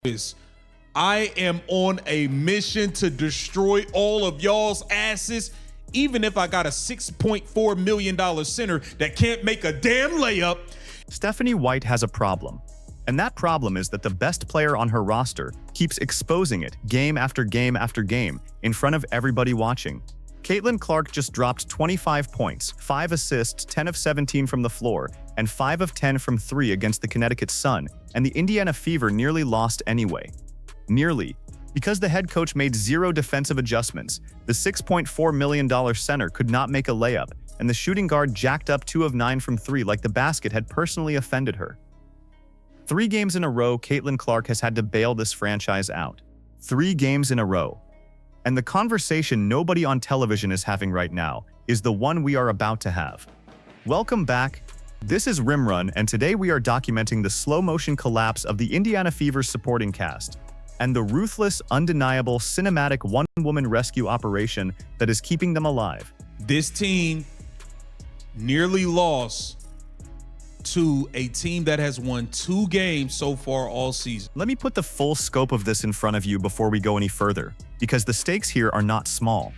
is I am on a mission to destroy all of y'all's asses, even if I got a $6.4 million center that can't make a damn layup. Stephanie White has a problem, and that problem is that the best player on her roster keeps exposing it game after game after game in front of everybody watching. Caitlyn Clark just dropped 25 points, 5 assists, 10 of 17 from the floor, and 5 of 10 from 3 against the Connecticut Sun, and the Indiana Fever nearly lost anyway. Nearly. Because the head coach made 0 defensive adjustments, the $6.4 million center could not make a layup, and the shooting guard jacked up 2 of 9 from 3 like the basket had personally offended her. 3 games in a row, Caitlyn Clark has had to bail this franchise out. 3 games in a row. And the conversation nobody on television is having right now is the one we are about to have. Welcome back. This is Rimrun, and today we are documenting the slow-motion collapse of the Indiana Fever's supporting cast and the ruthless, undeniable, cinematic one-woman rescue operation that is keeping them alive. This team nearly lost to a team that has won 2 games so far all season. Let me put the full scope of this in front of you before we go any further, because the stakes here are not small.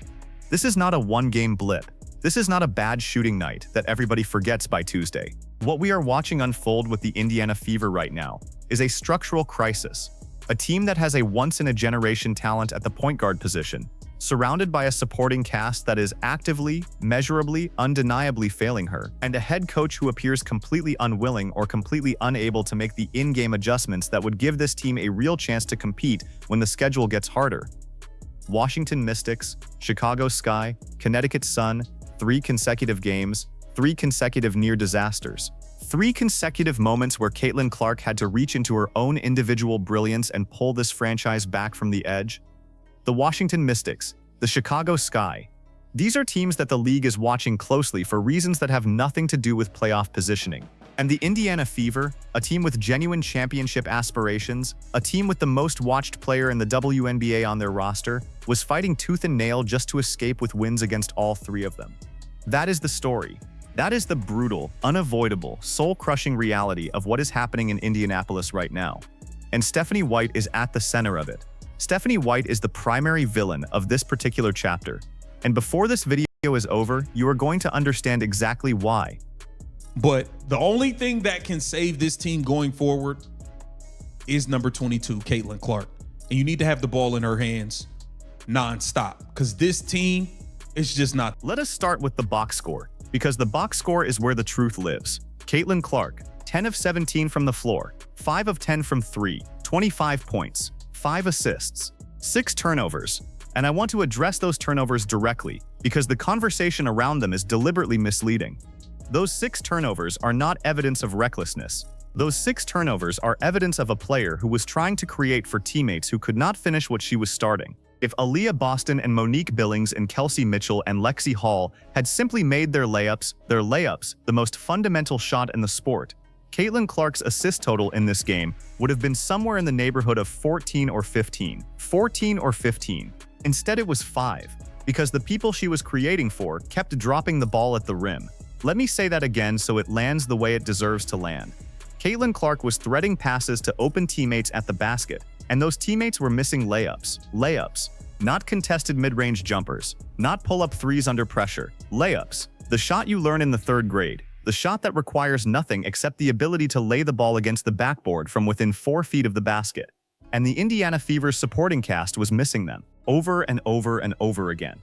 This is not a one-game blip. This is not a bad shooting night that everybody forgets by Tuesday. What we are watching unfold with the Indiana Fever right now is a structural crisis. A team that has a once-in-a-generation talent at the point guard position, surrounded by a supporting cast that is actively, measurably, undeniably failing her, and a head coach who appears completely unwilling or completely unable to make the in-game adjustments that would give this team a real chance to compete when the schedule gets harder. Washington Mystics, Chicago Sky, Connecticut Sun, 3 consecutive games, 3 consecutive near disasters. 3 consecutive moments where Caitlyn Clark had to reach into her own individual brilliance and pull this franchise back from the edge. The Washington Mystics, the Chicago Sky. These are teams that the league is watching closely for reasons that have nothing to do with playoff positioning. And the Indiana Fever, a team with genuine championship aspirations, a team with the most watched player in the WNBA on their roster, was fighting tooth and nail just to escape with wins against all 3 of them. That is the story. That is the brutal, unavoidable, soul-crushing reality of what is happening in Indianapolis right now. And Stephanie White is at the center of it. Stephanie White is the primary villain of this particular chapter. And before this video is over, you are going to understand exactly why. But the only thing that can save this team going forward is number 22, Caitlyn Clark. And you need to have the ball in her hands nonstop, because this team is just not. Let us start with the box score, because the box score is where the truth lives. Caitlyn Clark, 10 of 17 from the floor, 5 of 10 from 3, 25 points, 5 assists, 6 turnovers. And I want to address those turnovers directly, because the conversation around them is deliberately misleading. Those 6 turnovers are not evidence of recklessness. Those 6 turnovers are evidence of a player who was trying to create for teammates who could not finish what she was starting. If Aliyah Boston and Monique Billings and Kelsey Mitchell and Lexi Hall had simply made their layups, the most fundamental shot in the sport, Caitlyn Clark's assist total in this game would have been somewhere in the neighborhood of 14 or 15. 14 or 15. Instead, it was 5, because the people she was creating for kept dropping the ball at the rim. Let me say that again so it lands the way it deserves to land. Caitlyn Clark was threading passes to open teammates at the basket, and those teammates were missing layups, not contested mid-range jumpers, not pull-up threes under pressure, layups, the shot you learn in the 3rd grade, the shot that requires nothing except the ability to lay the ball against the backboard from within 4 feet of the basket. And the Indiana Fever's supporting cast was missing them, over and over and over again.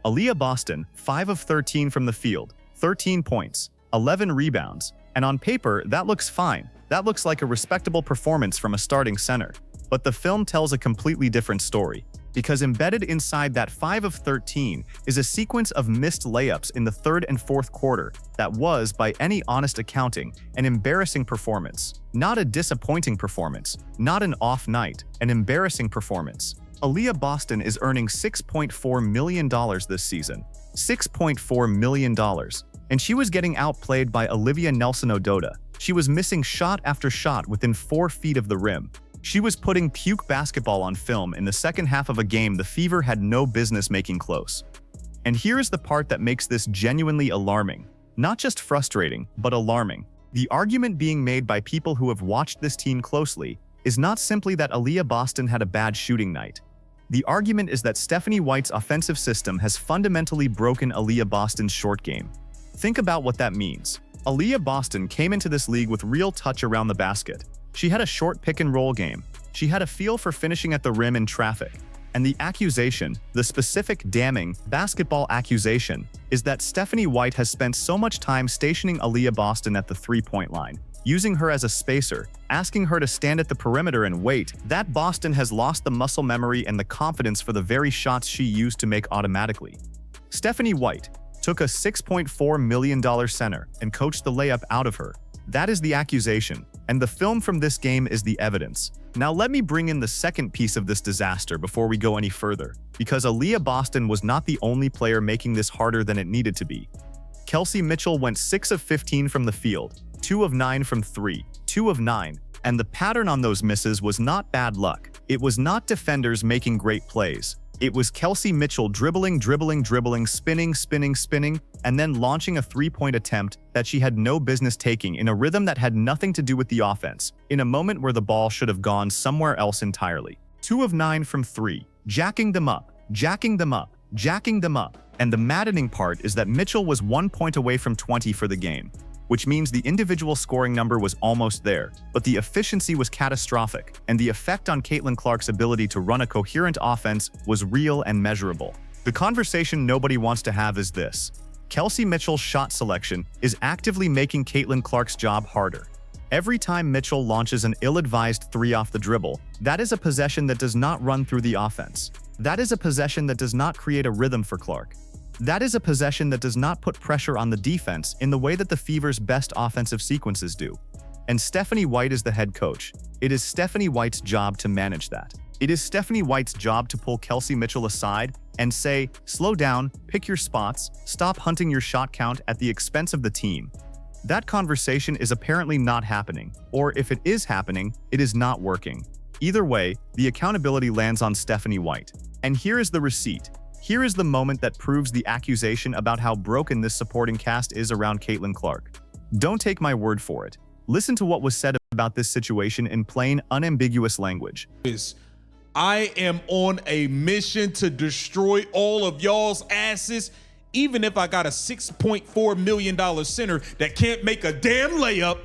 Aliyah Boston, 5 of 13 from the field, 13 points, 11 rebounds, and on paper, that looks fine. That looks like a respectable performance from a starting center. But the film tells a completely different story, because embedded inside that 5 of 13 is a sequence of missed layups in the 3rd and 4th quarter that was, by any honest accounting, an embarrassing performance. Not a disappointing performance, not an off night, an embarrassing performance. Aliyah Boston is earning $6.4 million this season. $6.4 million. And she was getting outplayed by Olivia Nelson-Ododa. She was missing shot after shot within 4 feet of the rim. She was putting puke basketball on film in the second half of a game the Fever had no business making close. And here's the part that makes this genuinely alarming. Not just frustrating, but alarming. The argument being made by people who have watched this team closely is not simply that Aliyah Boston had a bad shooting night. The argument is that Stephanie White's offensive system has fundamentally broken Aliyah Boston's short game. Think about what that means. Aliyah Boston came into this league with real touch around the basket. She had a short pick-and-roll game. She had a feel for finishing at the rim in traffic. And the accusation, the specific damning basketball accusation, is that Stephanie White has spent so much time stationing Aliyah Boston at the three-point line, using her as a spacer, asking her to stand at the perimeter and wait, that Boston has lost the muscle memory and the confidence for the very shots she used to make automatically. Stephanie White took a $6.4 million center and coached the layup out of her. That is the accusation, and the film from this game is the evidence. Now let me bring in the second piece of this disaster before we go any further, because Aliyah Boston was not the only player making this harder than it needed to be. Kelsey Mitchell went 6 of 15 from the field, 2 of 9 from 3, 2 of 9, and the pattern on those misses was not bad luck. It was not defenders making great plays. It was Kelsey Mitchell dribbling, spinning, and then launching a three-point attempt that she had no business taking in a rhythm that had nothing to do with the offense, in a moment where the ball should have gone somewhere else entirely. 2 of 9 from 3, jacking them up. And the maddening part is that Mitchell was 1 point away from 20 for the game, which means the individual scoring number was almost there, but the efficiency was catastrophic, and the effect on Caitlyn Clark's ability to run a coherent offense was real and measurable. The conversation nobody wants to have is this: Kelsey Mitchell's shot selection is actively making Caitlyn Clark's job harder. Every time Mitchell launches an ill-advised three off the dribble, that is a possession that does not run through the offense. That is a possession that does not create a rhythm for Clark. That is a possession that does not put pressure on the defense in the way that the Fever's best offensive sequences do. And Stephanie White is the head coach. It is Stephanie White's job to manage that. It is Stephanie White's job to pull Kelsey Mitchell aside and say, slow down, pick your spots, stop hunting your shot count at the expense of the team. That conversation is apparently not happening, or if it is happening, it is not working. Either way, the accountability lands on Stephanie White. And here is the receipt. Here is the moment that proves the accusation about how broken this supporting cast is around Caitlyn Clark. Don't take my word for it. Listen to what was said about this situation in plain, unambiguous language. I am on a mission to destroy all of y'all's asses, even if I got a $6.4 million center that can't make a damn layup.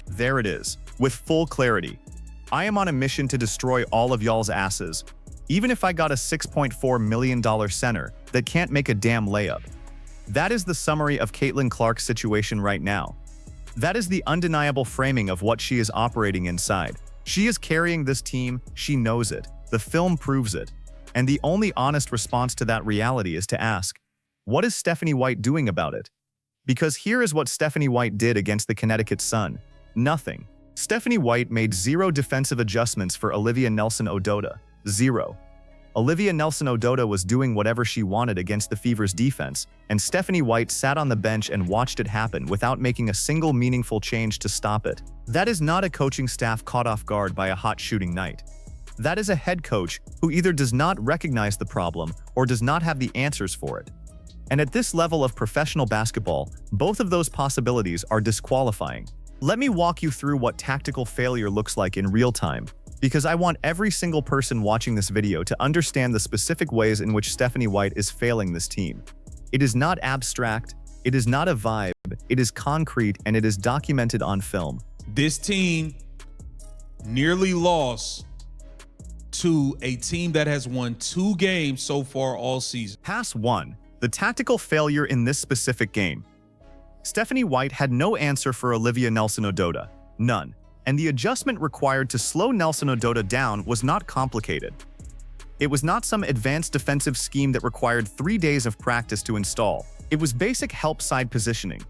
There it is, with full clarity. I am on a mission to destroy all of y'all's asses, even if I got a $6.4 million center that can't make a damn layup. That is the summary of Caitlyn Clark's situation right now. That is the undeniable framing of what she is operating inside. She is carrying this team, she knows it, the film proves it, and the only honest response to that reality is to ask, what is Stephanie White doing about it? Because here is what Stephanie White did against the Connecticut Sun. Nothing. Stephanie White made 0 defensive adjustments for Olivia Nelson-Ododa. 0. Olivia Nelson-Ododa was doing whatever she wanted against the Fever's defense, and Stephanie White sat on the bench and watched it happen without making a single meaningful change to stop it. That is not a coaching staff caught off guard by a hot shooting night. That is a head coach who either does not recognize the problem or does not have the answers for it. And at this level of professional basketball, both of those possibilities are disqualifying. Let me walk you through what tactical failure looks like in real time, because I want every single person watching this video to understand the specific ways in which Stephanie White is failing this team. It is not abstract, it is not a vibe, it is concrete, and it is documented on film. This team nearly lost to a team that has won 2 games so far all season. Pass 1. The tactical failure in this specific game. Stephanie White had no answer for Olivia Nelson-Ododa. None. And the adjustment required to slow Nelson-Ododa down was not complicated. It was not some advanced defensive scheme that required 3 days of practice to install. It was basic help side positioning.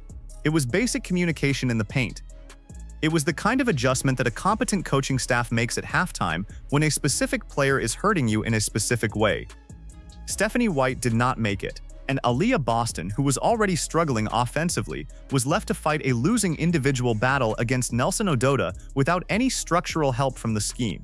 It was basic communication in the paint. It was the kind of adjustment that a competent coaching staff makes at halftime when a specific player is hurting you in a specific way. Stephanie White did not make it, and Aliyah Boston, who was already struggling offensively, was left to fight a losing individual battle against Nelson-Ododa without any structural help from the scheme.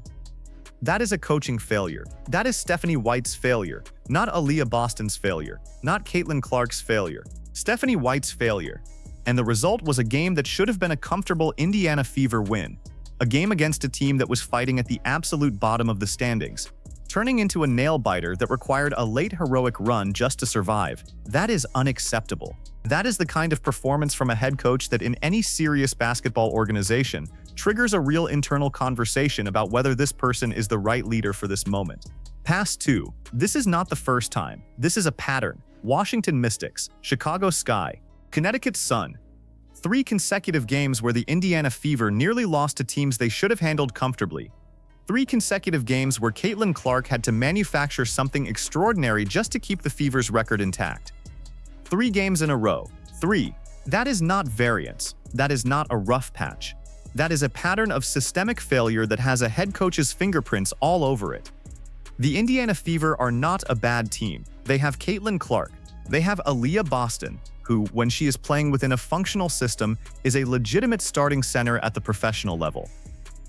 That is a coaching failure. That is Stephanie White's failure, not Aliyah Boston's failure, not Caitlyn Clark's failure. Stephanie White's failure. And the result was a game that should have been a comfortable Indiana Fever win. a game against a team that was fighting at the absolute bottom of the standings, turning into a nail-biter that required a late heroic run just to survive. That is unacceptable. That is the kind of performance from a head coach that in any serious basketball organization triggers a real internal conversation about whether this person is the right leader for this moment. Pass 2. This is not the first time. This is a pattern. Washington Mystics, Chicago Sky, Connecticut Sun. 3 consecutive games where the Indiana Fever nearly lost to teams they should have handled comfortably. 3 consecutive games where Caitlyn Clark had to manufacture something extraordinary just to keep the Fever's record intact. 3 games in a row. 3. That is not variance. That is not a rough patch. That is a pattern of systemic failure that has a head coach's fingerprints all over it. The Indiana Fever are not a bad team. They have Caitlyn Clark. They have Aliyah Boston, who, when she is playing within a functional system, is a legitimate starting center at the professional level.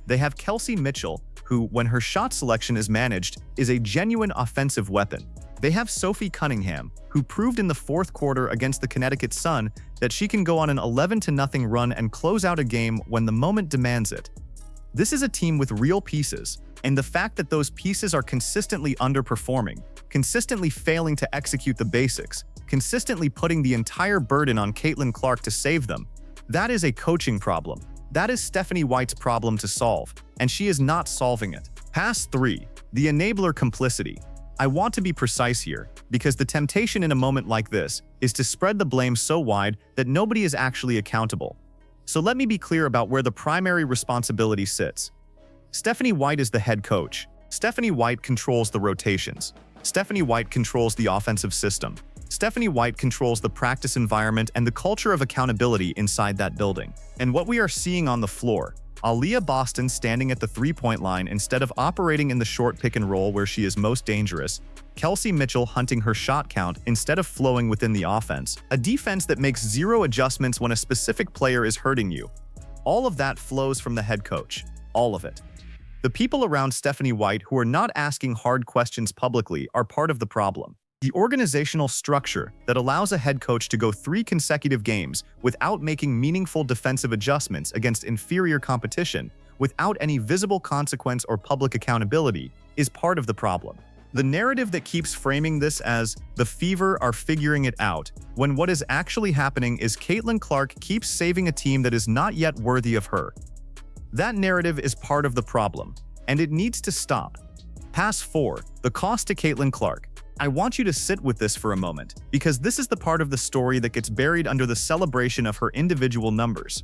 They have Kelsey Mitchell, who, when her shot selection is managed, is a genuine offensive weapon. They have Sophie Cunningham, who proved in the 4th quarter against the Connecticut Sun that she can go on an 11-0 run and close out a game when the moment demands it. This is a team with real pieces, and the fact that those pieces are consistently underperforming, consistently failing to execute the basics, consistently putting the entire burden on Caitlyn Clark to save them, that is a coaching problem. That is Stephanie White's problem to solve, and she is not solving it. Pass 3. The enabler complicity. I want to be precise here, because the temptation in a moment like this is to spread the blame so wide that nobody is actually accountable. So let me be clear about where the primary responsibility sits. Stephanie White is the head coach. Stephanie White controls the rotations. Stephanie White controls the offensive system. Stephanie White controls the practice environment and the culture of accountability inside that building. And what we are seeing on the floor, Aliyah Boston standing at the three-point line instead of operating in the short pick and roll where she is most dangerous, Kelsey Mitchell hunting her shot count instead of flowing within the offense, a defense that makes 0 adjustments when a specific player is hurting you. All of that flows from the head coach. All of it. The people around Stephanie White who are not asking hard questions publicly are part of the problem. The organizational structure that allows a head coach to go 3 consecutive games without making meaningful defensive adjustments against inferior competition, without any visible consequence or public accountability, is part of the problem. The narrative that keeps framing this as the Fever are figuring it out, when what is actually happening is Caitlyn Clark keeps saving a team that is not yet worthy of her. That narrative is part of the problem, and it needs to stop. Pass 4. The cost to Caitlyn Clark. I want you to sit with this for a moment, because this is the part of the story that gets buried under the celebration of her individual numbers.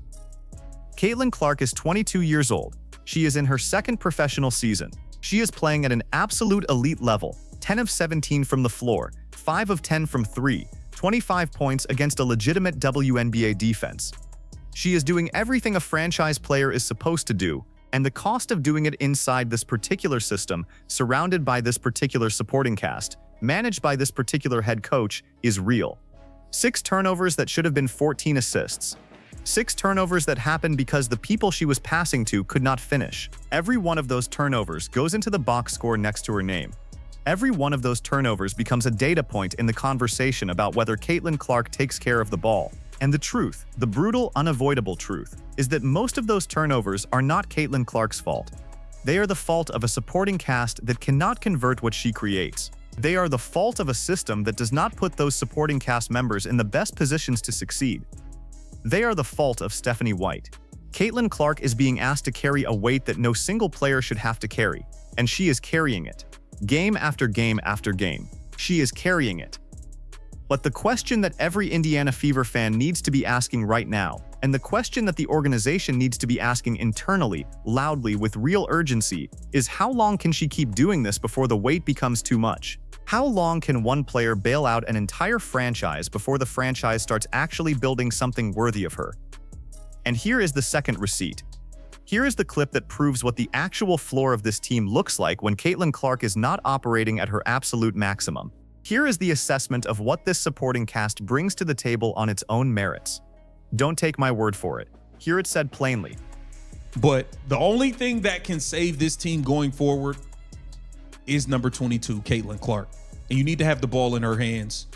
Caitlyn Clark is 22 years old. She is in her 2nd professional season. She is playing at an absolute elite level, 10 of 17 from the floor, 5 of 10 from 3, 25 points against a legitimate WNBA defense. She is doing everything a franchise player is supposed to do, and the cost of doing it inside this particular system, surrounded by this particular supporting cast, managed by this particular head coach, is real. 6 turnovers that should have been 14 assists. 6 turnovers that happened because the people she was passing to could not finish. Every one of those turnovers goes into the box score next to her name. Every one of those turnovers becomes a data point in the conversation about whether Caitlyn Clark takes care of the ball. And the truth, the brutal, unavoidable truth, is that most of those turnovers are not Caitlyn Clark's fault. They are the fault of a supporting cast that cannot convert what she creates. They are the fault of a system that does not put those supporting cast members in the best positions to succeed. They are the fault of Stephanie White. Caitlyn Clark is being asked to carry a weight that no single player should have to carry, and she is carrying it. Game after game after game, she is carrying it. But the question that every Indiana Fever fan needs to be asking right now, and the question that the organization needs to be asking internally, loudly, with real urgency, is how long can she keep doing this before the weight becomes too much? How long can one player bail out an entire franchise before the franchise starts actually building something worthy of her? And here is the second receipt. Here is the clip that proves what the actual floor of this team looks like when Caitlyn Clark is not operating at her absolute maximum. Here is the assessment of what this supporting cast brings to the table on its own merits. Don't take my word for it. Hear it said plainly. But the only thing that can save this team going forward is number 22, Caitlyn Clark. And you need to have the ball in her hands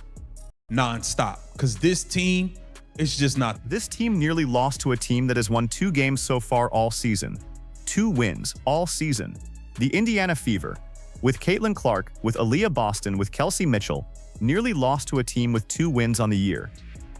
nonstop, because this team is just not. This team nearly lost to a team that has won 2 games so far all season. 2 wins all season. The Indiana Fever, with Caitlyn Clark, with Aliyah Boston, with Kelsey Mitchell, nearly lost to a team with 2 wins on the year.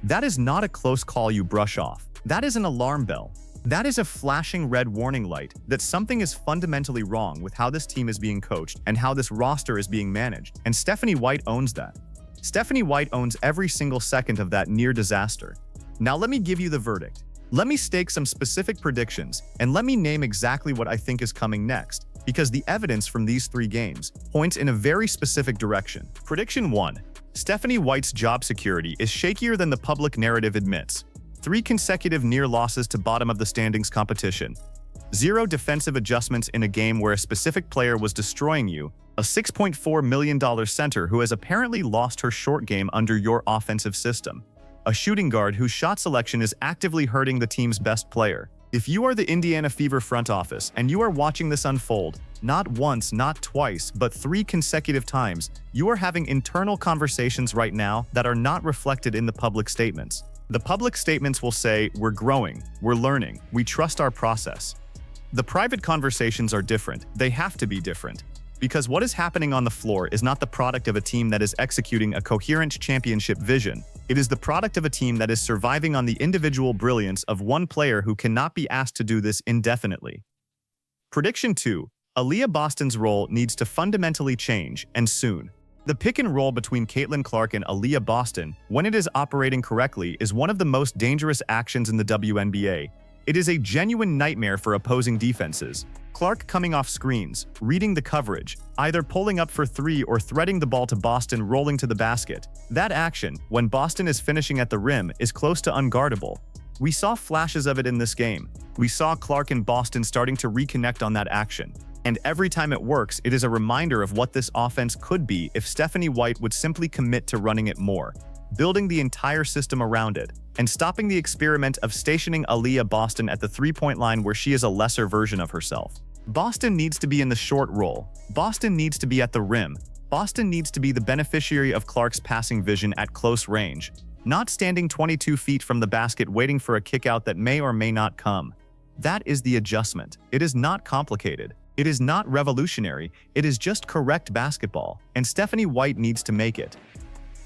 That is not a close call you brush off. That is an alarm bell. That is a flashing red warning light that something is fundamentally wrong with how this team is being coached and how this roster is being managed, and Stephanie White owns that. Stephanie White owns every single second of that near disaster. Now let me give you the verdict. Let me stake some specific predictions, and let me name exactly what I think is coming next, because the evidence from these 3 games points in a very specific direction. Prediction 1. Stephanie White's job security is shakier than the public narrative admits. 3 consecutive near losses to bottom of the standings competition. 0 defensive adjustments in a game where a specific player was destroying you. A $6.4 million center who has apparently lost her short game under your offensive system. A shooting guard whose shot selection is actively hurting the team's best player. If you are the Indiana Fever front office and you are watching this unfold, not once, not twice, but 3 consecutive times, you are having internal conversations right now that are not reflected in the public statements. The public statements will say, "We're growing, we're learning, we trust our process." The private conversations are different. They have to be different. Because what is happening on the floor is not the product of a team that is executing a coherent championship vision. It is the product of a team that is surviving on the individual brilliance of one player who cannot be asked to do this indefinitely. Prediction 2. Aliyah Boston's role needs to fundamentally change, and soon. The pick and roll between Caitlyn Clark and Aliyah Boston, when it is operating correctly, is one of the most dangerous actions in the WNBA. It is a genuine nightmare for opposing defenses. Clark coming off screens, reading the coverage, either pulling up for 3 or threading the ball to Boston rolling to the basket. That action, when Boston is finishing at the rim, is close to unguardable. We saw flashes of it in this game. We saw Clark and Boston starting to reconnect on that action. And every time it works, it is a reminder of what this offense could be if Stephanie White would simply commit to running it more, building the entire system around it, and stopping the experiment of stationing Aliyah Boston at the 3-point line where she is a lesser version of herself. Boston needs to be in the short roll. Boston needs to be at the rim. Boston needs to be the beneficiary of Clark's passing vision at close range, not standing 22 feet from the basket waiting for a kickout that may or may not come. That is the adjustment. It is not complicated. It is not revolutionary. It is just correct basketball, and Stephanie White needs to make it.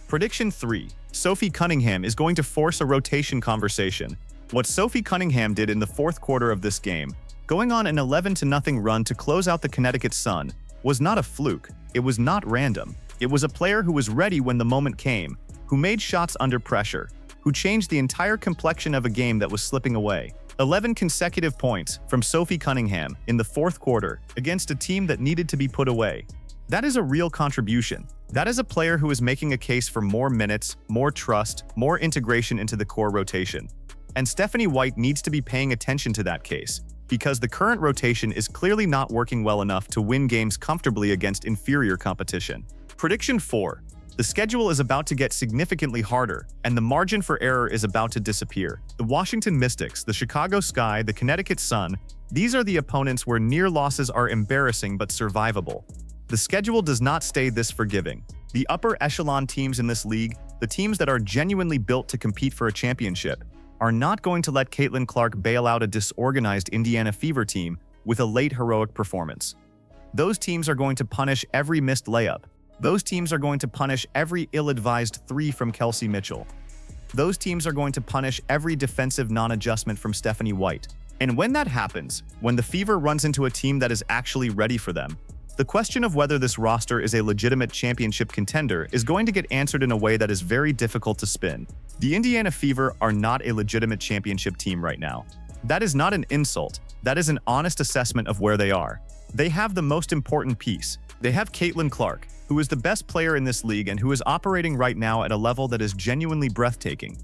Prediction 3. Sophie Cunningham is going to force a rotation conversation. What Sophie Cunningham did in the 4th quarter of this game, going on an 11-0 run to close out the Connecticut Sun, was not a fluke. It was not random. It was a player who was ready when the moment came, who made shots under pressure, who changed the entire complexion of a game that was slipping away. 11 consecutive points from Sophie Cunningham in the 4th quarter against a team that needed to be put away. That is a real contribution. That is a player who is making a case for more minutes, more trust, more integration into the core rotation. And Stephanie White needs to be paying attention to that case, because the current rotation is clearly not working well enough to win games comfortably against inferior competition. Prediction 4. The schedule is about to get significantly harder, and the margin for error is about to disappear. The Washington Mystics, the Chicago Sky, the Connecticut Sun, these are the opponents where near losses are embarrassing but survivable. The schedule does not stay this forgiving. The upper echelon teams in this league, the teams that are genuinely built to compete for a championship, are not going to let Caitlyn Clark bail out a disorganized Indiana Fever team with a late heroic performance. Those teams are going to punish every missed layup. Those teams are going to punish every ill-advised 3 from Kelsey Mitchell. Those teams are going to punish every defensive non-adjustment from Stephanie White. And when that happens, when the Fever runs into a team that is actually ready for them, the question of whether this roster is a legitimate championship contender is going to get answered in a way that is very difficult to spin. The Indiana Fever are not a legitimate championship team right now. That is not an insult. That is an honest assessment of where they are. They have the most important piece. They have Caitlyn Clark, who is the best player in this league and who is operating right now at a level that is genuinely breathtaking.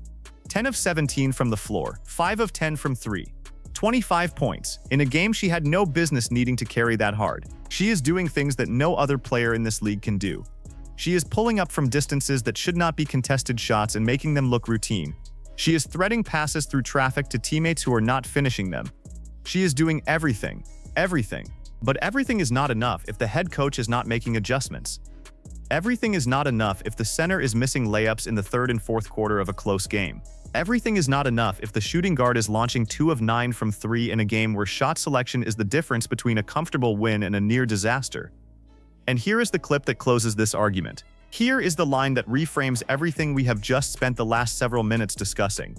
10 of 17 from the floor, 5 of 10 from 3. 25 points, in a game she had no business needing to carry that hard. She is doing things that no other player in this league can do. She is pulling up from distances that should not be contested shots and making them look routine. She is threading passes through traffic to teammates who are not finishing them. She is doing everything. But everything is not enough if the head coach is not making adjustments. Everything is not enough if the center is missing layups in the third and fourth quarter of a close game. Everything is not enough if the shooting guard is launching 2 of 9 from 3 in a game where shot selection is the difference between a comfortable win and a near disaster. And here is the clip that closes this argument. Here is the line that reframes everything we have just spent the last several minutes discussing.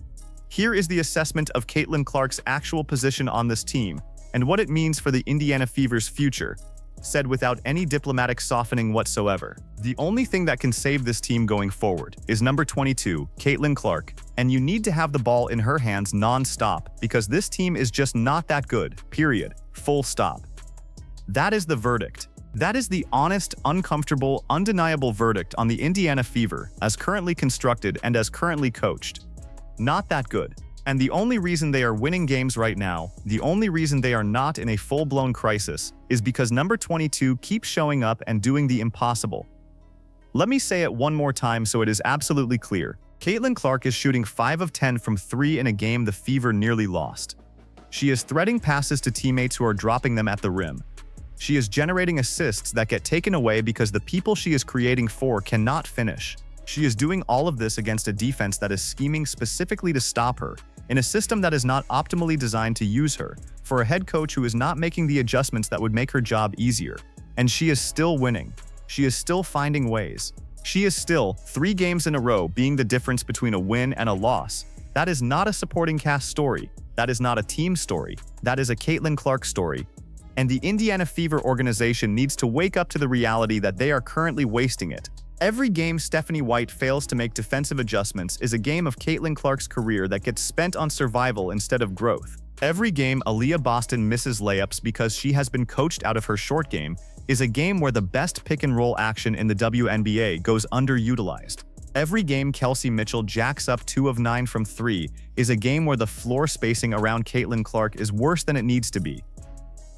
Here is the assessment of Caitlyn Clark's actual position on this team and what it means for the Indiana Fever's future, said without any diplomatic softening whatsoever. The only thing that can save this team going forward is number 22, Caitlyn Clark, and you need to have the ball in her hands non-stop because this team is just not that good, period, full stop. That is the verdict. That is the honest, uncomfortable, undeniable verdict on the Indiana Fever as currently constructed and as currently coached. Not that good. And the only reason they are winning games right now, the only reason they are not in a full-blown crisis, is because number 22 keeps showing up and doing the impossible. Let me say it one more time so it is absolutely clear. Caitlyn Clark is shooting 5 of 10 from 3 in a game the Fever nearly lost. She is threading passes to teammates who are dropping them at the rim. She is generating assists that get taken away because the people she is creating for cannot finish. She is doing all of this against a defense that is scheming specifically to stop her, in a system that is not optimally designed to use her, for a head coach who is not making the adjustments that would make her job easier. And she is still winning. She is still finding ways. She is still, 3 games in a row, being the difference between a win and a loss. That is not a supporting cast story. That is not a team story. That is a Caitlyn Clark story. And the Indiana Fever organization needs to wake up to the reality that they are currently wasting it. Every game Stephanie White fails to make defensive adjustments is a game of Caitlyn Clark's career that gets spent on survival instead of growth. Every game Aliyah Boston misses layups because she has been coached out of her short game is a game where the best pick-and-roll action in the WNBA goes underutilized. Every game Kelsey Mitchell jacks up 2 of 9 from 3 is a game where the floor spacing around Caitlyn Clark is worse than it needs to be.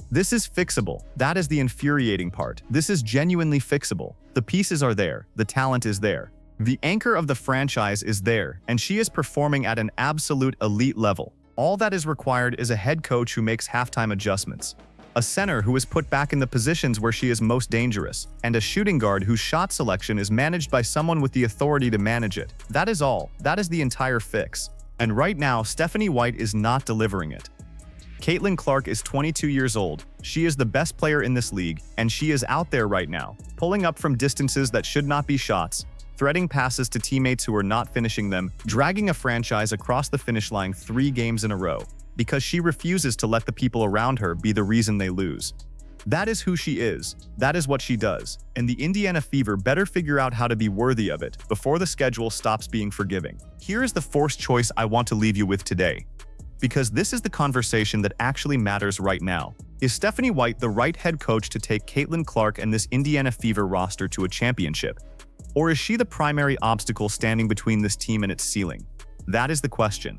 This is fixable. That is the infuriating part. This is genuinely fixable. The pieces are there. The talent is there. The anchor of the franchise is there, and she is performing at an absolute elite level. All that is required is a head coach who makes halftime adjustments, a center who is put back in the positions where she is most dangerous, and a shooting guard whose shot selection is managed by someone with the authority to manage it. That is all. That is the entire fix. And right now, Stephanie White is not delivering it. Caitlyn Clark is 22 years old, she is the best player in this league, and she is out there right now, pulling up from distances that should not be shots, threading passes to teammates who are not finishing them, dragging a franchise across the finish line 3 games in a row, because she refuses to let the people around her be the reason they lose. That is who she is, that is what she does, and the Indiana Fever better figure out how to be worthy of it before the schedule stops being forgiving. Here is the forced choice I want to leave you with today. Because this is the conversation that actually matters right now. Is Stephanie White the right head coach to take Caitlyn Clark and this Indiana Fever roster to a championship? Or is she the primary obstacle standing between this team and its ceiling? That is the question.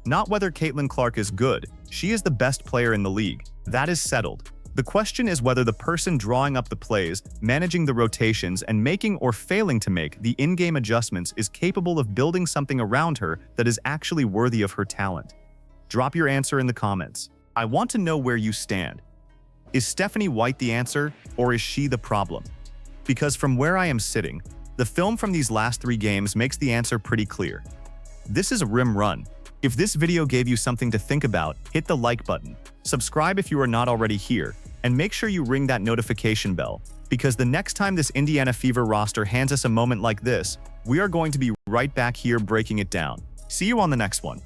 Not whether Caitlyn Clark is good, she is the best player in the league. That is settled. The question is whether the person drawing up the plays, managing the rotations, and making or failing to make the in-game adjustments is capable of building something around her that is actually worthy of her talent. Drop your answer in the comments. I want to know where you stand. Is Stephanie White the answer, or is she the problem? Because from where I am sitting, the film from these last 3 games makes the answer pretty clear. This is a rim run. If this video gave you something to think about, hit the like button, subscribe if you are not already here, and make sure you ring that notification bell, because the next time this Indiana Fever roster hands us a moment like this, we are going to be right back here breaking it down. See you on the next one.